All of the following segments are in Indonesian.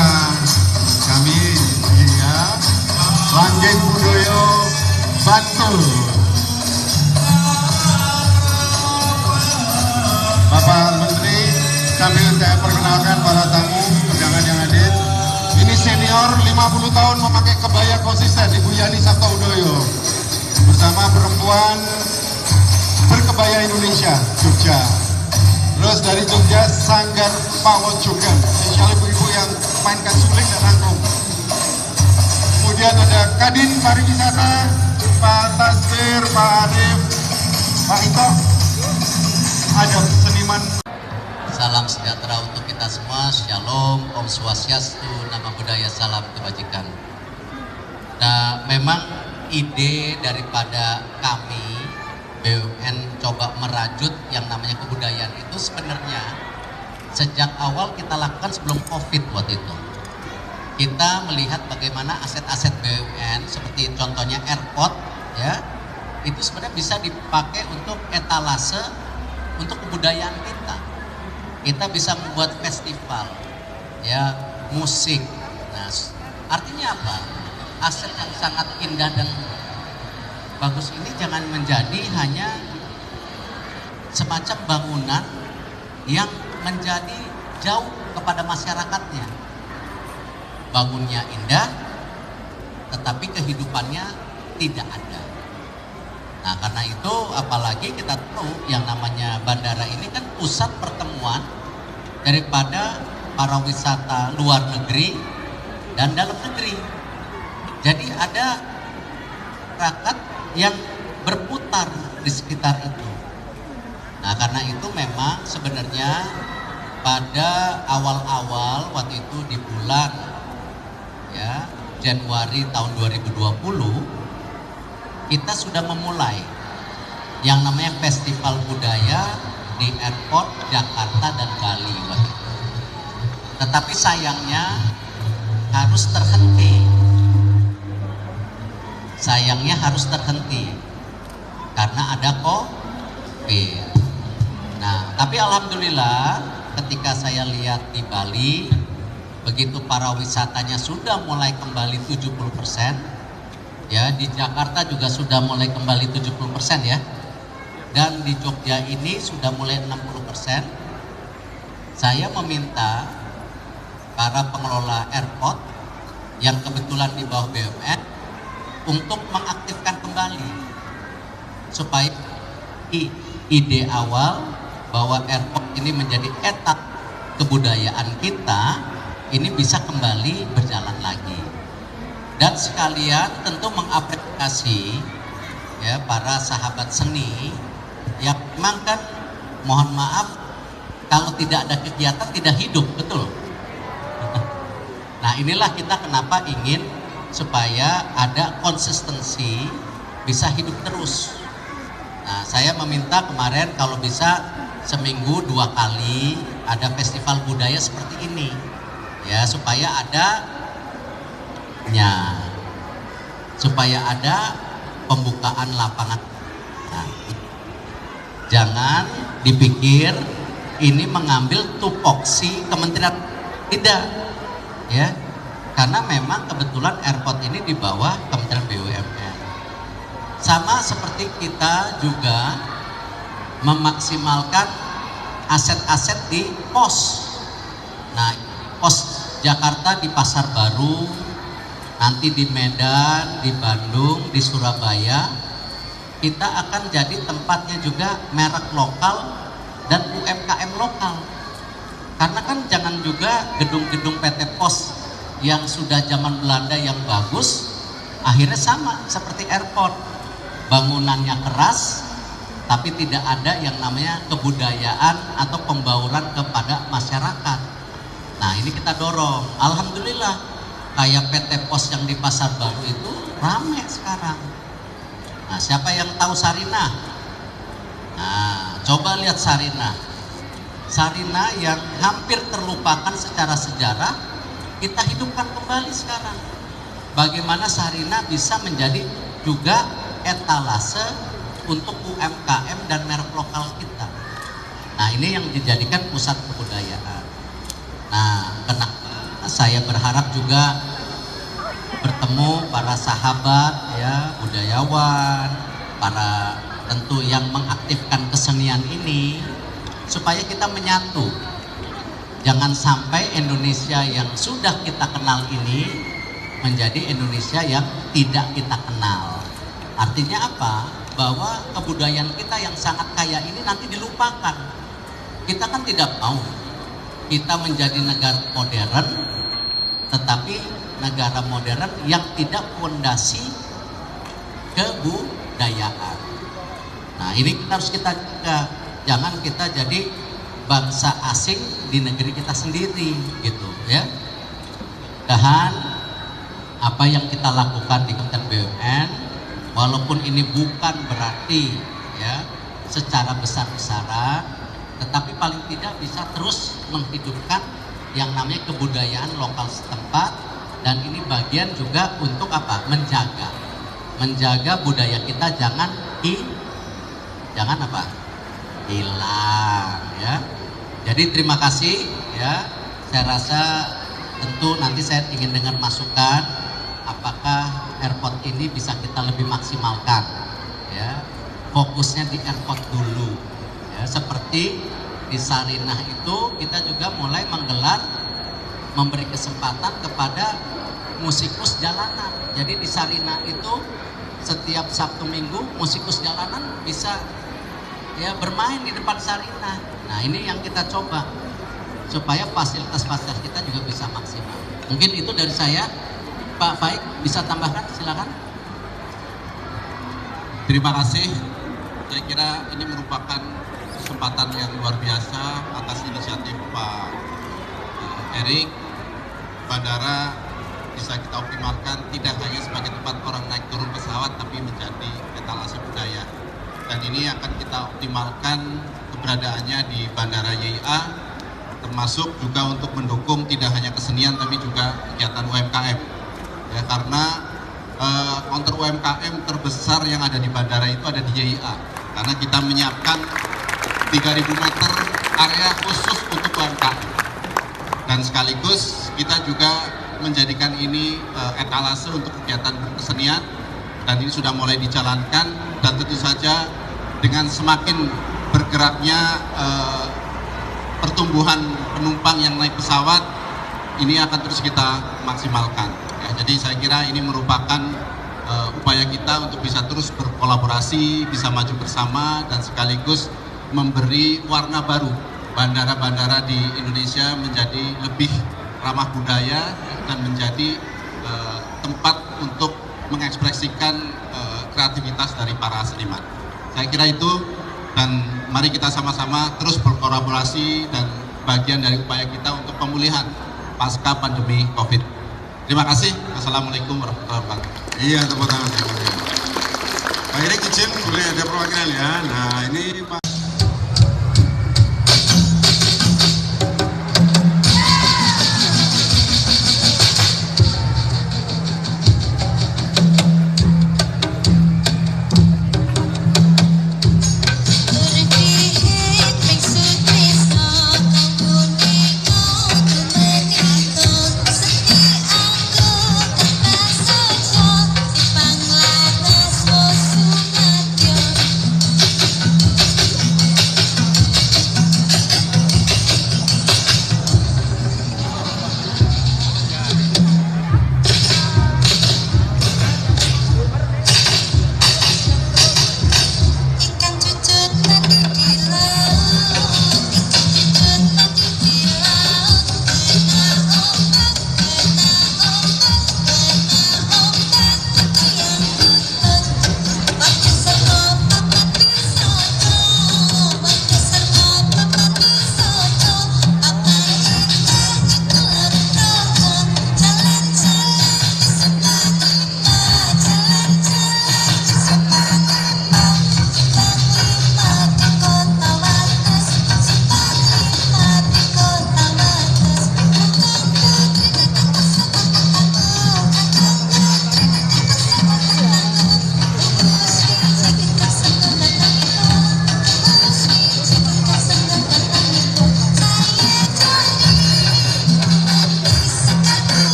perkenalkan kami ya Langgeng Budoyo Bantul. Bapak Menteri, sambil saya perkenalkan para tamu undangan yang hadir. Ini senior 50 tahun memakai kebaya konsisten, Ibu Yani Sabtaudoyo, bersama perempuan berkebaya Indonesia, Jogja. Terus dari Jogja, Sanggar Pawon Jogan, spesial ibu-ibu yang mainkan suling dan angklung. Kemudian ada Kadin Pariwisata, Pak Tasbir, Pak Arif, Pak Ito. Ada seniman. Salam sejahtera untuk kita semua, Shalom, Om Swastiastu, Nama Budaya, Salam Kebajikan. Nah, memang ide daripada kami BUMN coba merajut yang namanya kebudayaan itu sebenarnya sejak awal kita lakukan sebelum COVID waktu itu. Kita melihat bagaimana aset-aset BUMN seperti contohnya airport ya, itu sebenarnya bisa dipakai untuk etalase untuk kebudayaan kita. Kita bisa membuat festival, ya, musik. Nah, artinya apa? Aset yang sangat indah dan bagus ini jangan menjadi hanya semacam bangunan yang menjadi jauh kepada masyarakatnya. Bangunnya indah, tetapi kehidupannya tidak ada. Nah, karena itu apalagi kita tahu yang namanya bandara ini kan pusat pertemuan daripada para wisata luar negeri dan dalam negeri. Jadi ada masyarakat yang berputar di sekitar itu. Nah, karena itu memang sebenarnya pada awal-awal waktu itu di bulan ya Januari tahun 2020 kita sudah memulai yang namanya festival budaya di airport Jakarta dan Bali waktu itu. Tetapi sayangnya harus terhenti. Sayangnya harus terhenti karena ada COVID. Nah, tapi alhamdulillah ketika saya lihat di Bali, begitu para wisatanya sudah mulai kembali 70%, ya, di Jakarta juga sudah mulai kembali 70% ya. Dan di Jogja ini sudah mulai 60%. Saya meminta para pengelola airport yang kebetulan di bawah BUMN untuk mengaktifkan kembali supaya ide awal bahwa airport ini menjadi etat kebudayaan kita ini bisa kembali berjalan lagi. Dan sekalian tentu mengapresiasi ya para sahabat seni yang memang kan mohon maaf kalau tidak ada kegiatan tidak hidup, betul. Nah, inilah kita kenapa ingin supaya ada konsistensi bisa hidup terus. Nah, saya meminta kemarin kalau bisa seminggu 2 kali ada festival budaya seperti ini ya, supaya ada supaya ada pembukaan lapangan. Nah, jangan dipikir ini mengambil tupoksi kementerian, tidak ya, karena memang kebetulan airport ini di bawah Kementerian BUMN. Sama seperti kita juga memaksimalkan aset-aset di pos. Nah, pos Jakarta di Pasar Baru, nanti di Medan, di Bandung, di Surabaya, kita akan jadi tempatnya juga merek lokal dan UMKM lokal. Karena kan jangan juga gedung-gedung PT Pos yang sudah zaman Belanda yang bagus, akhirnya sama seperti airport. Bangunannya keras, tapi tidak ada yang namanya kebudayaan atau pembauran kepada masyarakat. Nah, ini kita dorong. Alhamdulillah. Kayak PT Pos yang di Pasar Baru itu ramai sekarang. Nah, siapa yang tahu Sarinah? Nah, coba lihat Sarinah. Sarinah yang hampir terlupakan secara sejarah, kita hidupkan kembali sekarang. Bagaimana Sarinah bisa menjadi juga etalase untuk UMKM dan merek lokal kita. Nah, ini yang dijadikan pusat kebudayaan. Nah, kenapa saya berharap juga bertemu para sahabat ya, budayawan, para tentu yang mengaktifkan kesenian ini supaya kita menyatu. Jangan sampai Indonesia yang sudah kita kenal ini menjadi Indonesia yang tidak kita kenal. Artinya apa? Bahwa kebudayaan kita yang sangat kaya ini nanti dilupakan. Kita kan tidak mau kita menjadi negara modern, tetapi negara modern yang tidak fondasi kebudayaan. Nah, ini harus kita jaga. Jangan kita jadi bangsa asing di negeri kita sendiri gitu ya. Dan apa yang kita lakukan di Kementerian BUMN, walaupun ini bukan berarti ya secara besar-besaran, tetapi paling tidak bisa terus menghidupkan yang namanya kebudayaan lokal setempat, dan ini bagian juga untuk apa? Menjaga budaya kita jangan apa? Hilang ya. Jadi terima kasih ya. Saya rasa tentu nanti saya ingin dengar masukan apakah airport ini bisa kita lebih maksimalkan ya. Fokusnya di airport dulu ya. Seperti di Sarinah itu kita juga mulai memberi kesempatan kepada musikus jalanan. Jadi di Sarinah itu setiap Sabtu Minggu musikus jalanan bisa ya bermain di depan Sarinah. Nah, ini yang kita coba supaya fasilitas-fasilitas kita juga bisa maksimal. Mungkin itu dari saya. Pak Faik bisa tambahkan, silakan. Terima kasih. Saya kira ini merupakan kesempatan yang luar biasa atas inisiatif Pak Erik. Bandara bisa kita optimalkan tidak hanya sebagai tempat orang naik turun pesawat, tapi menjadi etalase budaya. Dan ini akan kita optimalkan keberadaannya di Bandara YIA, termasuk juga untuk mendukung tidak hanya kesenian tapi juga kegiatan UMKM. Ya, karena counter UMKM terbesar yang ada di bandara itu ada di YIA. Karena kita menyiapkan 3.000 meter area khusus untuk UMKM. Dan sekaligus kita juga menjadikan ini etalase untuk kegiatan kesenian, dan ini sudah mulai dijalankan, dan tentu saja dengan semakin bergeraknya pertumbuhan penumpang yang naik pesawat, ini akan terus kita maksimalkan ya. Jadi saya kira ini merupakan upaya kita untuk bisa terus berkolaborasi, bisa maju bersama, dan sekaligus memberi warna baru bandara-bandara di Indonesia menjadi lebih ramah budaya dan menjadi tempat untuk mengekspresikan kreativitas dari para seniman. Saya kira itu, dan mari kita sama-sama terus berkolaborasi dan bagian dari upaya kita untuk pemulihan pasca pandemi COVID. Terima kasih. Wassalamualaikum warahmatullahi wabarakatuh. Iya, tepuk tangan. Pak Erik izin boleh ada perwakilan ya. Nah, ini Pak.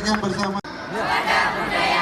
yang bersama. Budaya